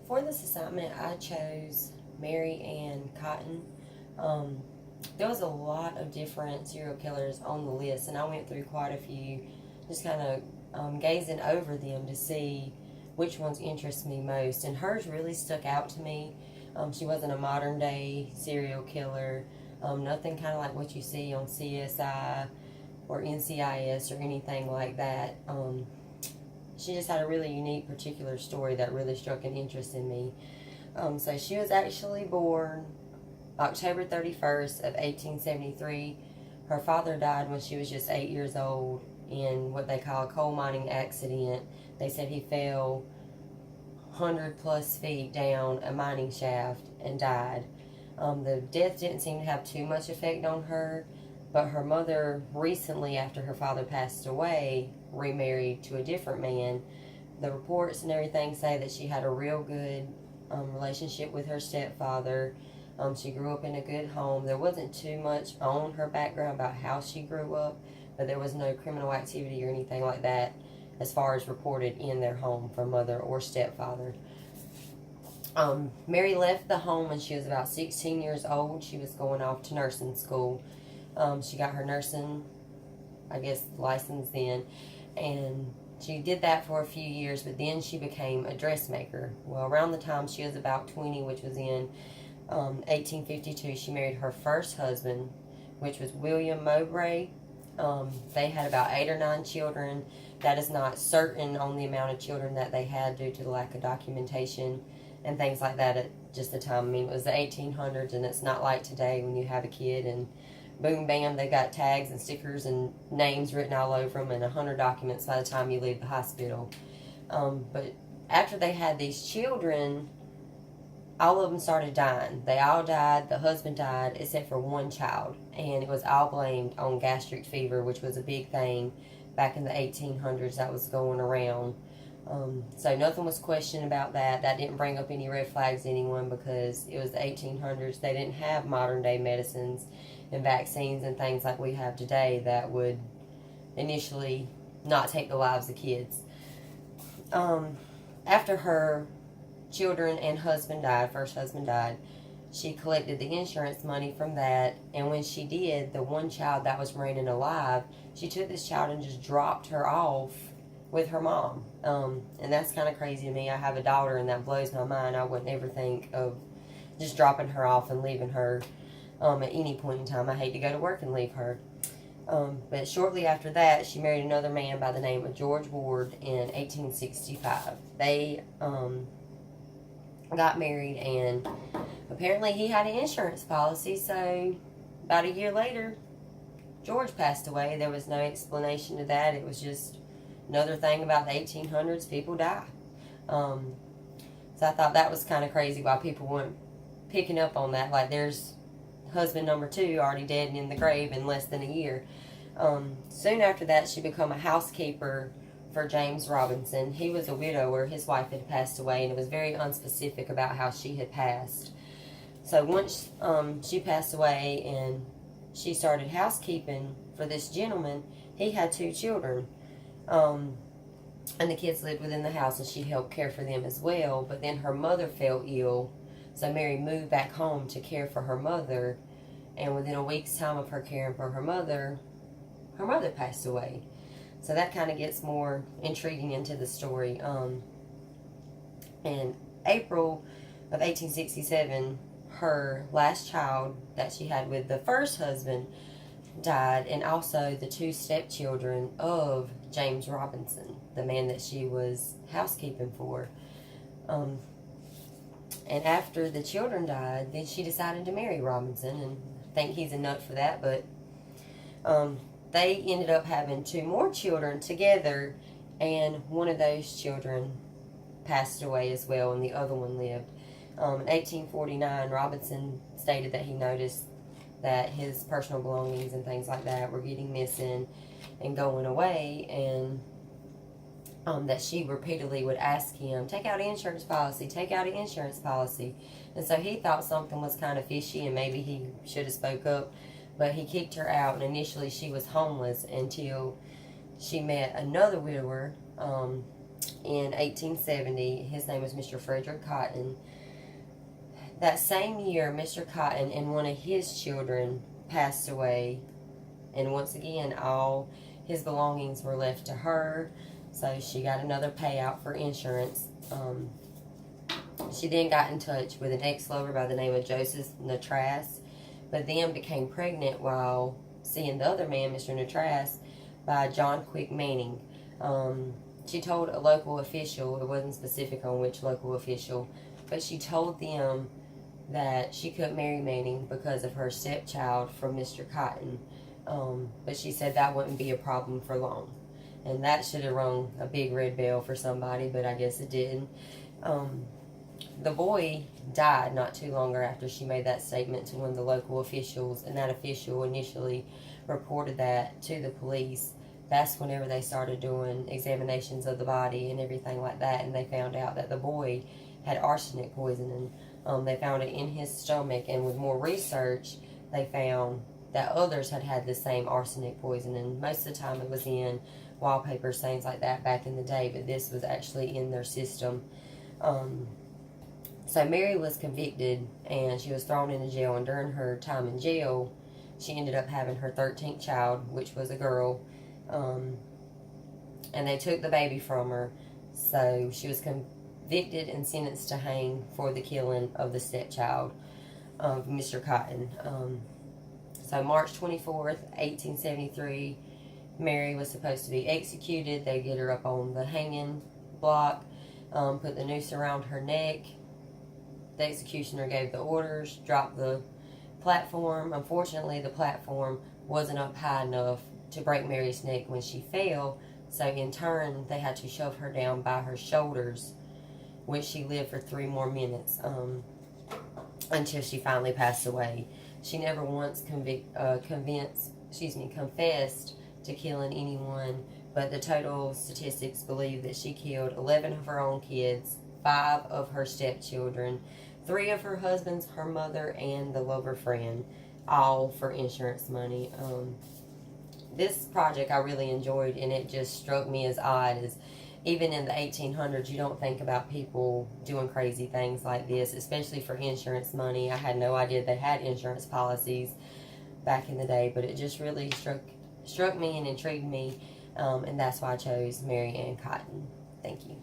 For this assignment, I chose Mary Ann Cotton. Um, there was a lot of different serial killers on the list, and I went through quite a few, just kind of gazing over them to see which ones interest me most. And hers really stuck out to me. She wasn't a modern day serial killer, nothing kind of like what you see on CSI or NCIS or anything like that. She just had a really unique, particular story that really struck an interest in me. So she was actually born October 31st of 1873. Her father died when she was just 8 years old in what they call a coal mining accident. They said he fell 100 plus feet down a mining shaft and died. The death didn't seem to have too much effect on her, but her mother recently, after her father passed away, remarried to a different man. The reports and everything say that she had a real good relationship with her stepfather. She grew up in a good home. There wasn't too much on her background about how she grew up, but there was no criminal activity or anything like that as far as reported in their home from mother or stepfather. Mary left the home when she was about 16 years old. She was going off to nursing school. She got her nursing, I guess, license then, and she did that for a few years, but then she became a dressmaker. Well, around the time she was about 20, which was in 1852, she married her first husband, which was William Mowbray. They had about 8 or 9 children. That is not certain on the amount of children that they had due to the lack of documentation and things like that at just the time. I mean, it was the 1800s, and it's not like today when you have a kid and boom, bam, they got tags and stickers and names written all over them and 100 documents by the time you leave the hospital. But after they had these children, all of them started dying. They all died. The husband died, except for one child. And it was all blamed on gastric fever, which was a big thing back in the 1800s that was going around. So nothing was questioned about that. That didn't bring up any red flags to anyone because it was the 1800s. They didn't have modern day medicines and vaccines and things like we have today that would initially not take the lives of kids. After her children and husband died, first husband died, she collected the insurance money from that, and when she did, the one child that was remaining alive, she took this child and just dropped her off with her mom. And that's kind of crazy to me. I have a daughter, and that blows my mind. I wouldn't ever think of just dropping her off and leaving her at any point in time. I hate to go to work and leave her. But shortly after that, she married another man by the name of George Ward in 1865. They got married, and apparently he had an insurance policy, so about a year later, George passed away. There was no explanation to that. It was just another thing about the 1800s, people die. So I thought that was kind of crazy why people weren't picking up on that. Like, there's husband number 2 already dead and in the grave in less than a year. Soon after that, she became a housekeeper for James Robinson. He was a widower. His wife had passed away, and it was very unspecific about how she had passed. So once she passed away and she started housekeeping for this gentleman, he had 2 children. And the kids lived within the house, and she helped care for them as well. But then her mother fell ill, so Mary moved back home to care for her mother. And within a week's time of her caring for her mother passed away. So that kind of gets more intriguing into the story. In April of 1867, her last child that she had with the first husband died, and also the 2 stepchildren of James Robinson, the man that she was housekeeping for. And after the children died, then she decided to marry Robinson, and I think he's a nut for that, but they ended up having 2 more children together, and one of those children passed away as well, and the other one lived. In 1849, Robinson stated that he noticed that his personal belongings and things like that were getting missing and going away, and that she repeatedly would ask him, take out an insurance policy, take out an insurance policy. And so he thought something was kind of fishy, and maybe he should have spoke up, but he kicked her out, and initially she was homeless until she met another widower in 1870. His name was Mr. Frederick Cotton. That same year, Mr. Cotton and one of his children passed away, and once again, all his belongings were left to her, so she got another payout for insurance. She then got in touch with an ex-lover by the name of Joseph Nattrass, but then became pregnant while seeing the other man, Mr. Nattrass, by John Quick Manning. She told a local official, it wasn't specific on which local official, but she told them that she couldn't marry Manning because of her stepchild from Mr. Cotton. But she said that wouldn't be a problem for long. And that should have rung a big red bell for somebody, but I guess it didn't. The boy died not too long after she made that statement to one of the local officials, and that official initially reported that to the police. That's whenever they started doing examinations of the body and everything like that, and they found out that the boy had arsenic poisoning. They found it in his stomach, and with more research, they found that others had had the same arsenic poisoning. Most of the time it was in wallpapers, things like that back in the day, but this was actually in their system. So Mary was convicted, and she was thrown into jail, and during her time in jail, she ended up having her 13th child, which was a girl, and they took the baby from her, so she was convicted and sentenced to hang for the killing of the stepchild of Mr. Cotton. So March 24th, 1873, Mary was supposed to be executed. They get her up on the hanging block, put the noose around her neck. The executioner gave the orders, dropped the platform. Unfortunately, the platform wasn't up high enough to break Mary's neck when she fell, so in turn, they had to shove her down by her shoulders, which she lived for 3 more minutes until she finally passed away. She never once confessed to killing anyone, but the total statistics believe that she killed 11 of her own kids, 5 of her stepchildren, 3 of her husbands, her mother, and the lover friend, all for insurance money. This project I really enjoyed, and it just struck me as odd as even in the 1800s, you don't think about people doing crazy things like this, especially for insurance money. I had no idea they had insurance policies back in the day, but it just really struck me and intrigued me, and that's why I chose Mary Ann Cotton. Thank you.